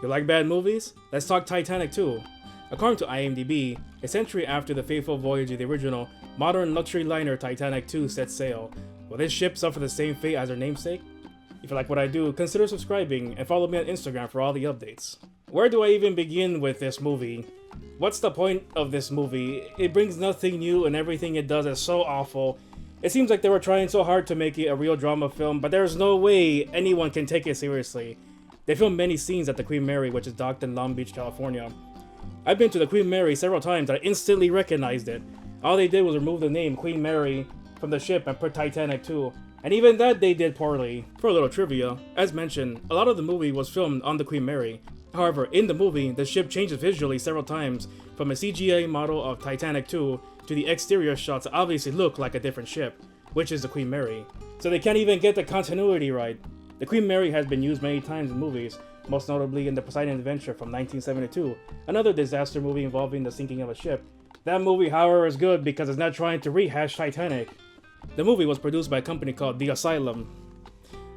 You like bad movies? Let's talk Titanic II. According to IMDb, a century after the fateful voyage of the original, modern luxury liner Titanic II sets sail. Will this ship suffer the same fate as her namesake? If you like what I do, consider subscribing and follow me on Instagram for all the updates. Where do I even begin with this movie? What's the point of this movie? It brings nothing new and everything it does is so awful. It seems like they were trying so hard to make it a real drama film, but there's no way anyone can take it seriously. They filmed many scenes at the Queen Mary, which is docked in Long Beach, California. I've been to the Queen Mary several times and I instantly recognized it. All they did was remove the name Queen Mary from the ship and put Titanic II. And even that they did poorly. For a little trivia, as mentioned, a lot of the movie was filmed on the Queen Mary. However, in the movie, the ship changes visually several times, from a CGI model of Titanic II to the exterior shots that obviously look like a different ship, which is the Queen Mary. So they can't even get the continuity right. The Queen Mary has been used many times in movies, most notably in the Poseidon Adventure from 1972, another disaster movie involving the sinking of a ship. That movie, however, is good because it's not trying to rehash Titanic. The movie was produced by a company called The Asylum.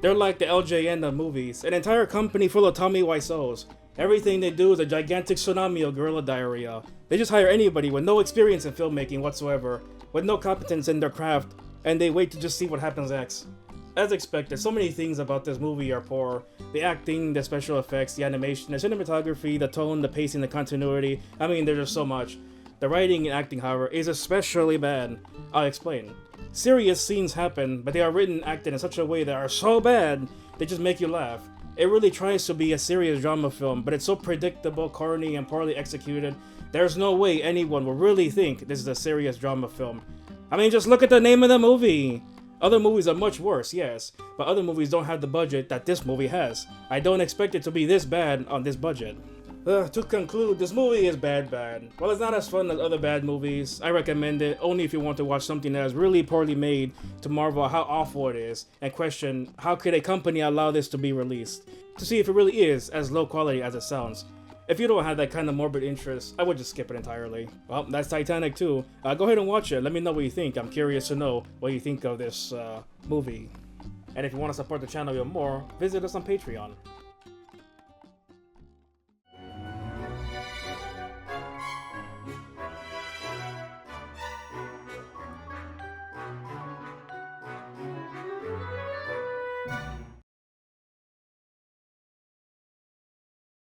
They're like the LJN of movies, an entire company full of Tommy Wiseaus. Everything they do is a gigantic tsunami of guerrilla diarrhea. They just hire anybody with no experience in filmmaking whatsoever, with no competence in their craft, and they wait to just see what happens next. As expected, so many things about this movie are poor. The acting, the special effects, the animation, the cinematography, the tone, the pacing, the continuity. I mean, there's just so much. The writing and acting, however, is especially bad. I'll explain. Serious scenes happen, but they are written and acted in such a way that are so bad, they just make you laugh. It really tries to be a serious drama film, but it's so predictable, corny, and poorly executed, there's no way anyone will really think this is a serious drama film. I mean, just look at the name of the movie! Other movies are much worse, yes, but other movies don't have the budget that this movie has. I don't expect it to be this bad on this budget. To conclude, this movie is bad. While it's not as fun as other bad movies, I recommend it only if you want to watch something that is really poorly made to marvel at how awful it is, and question how could a company allow this to be released, to see if it really is as low quality as it sounds. If you don't have that kind of morbid interest, I would just skip it entirely. Well, that's Titanic 2. Go ahead and watch it. Let me know what you think. I'm curious to know what you think of this movie. And if you want to support the channel even more, visit us on Patreon.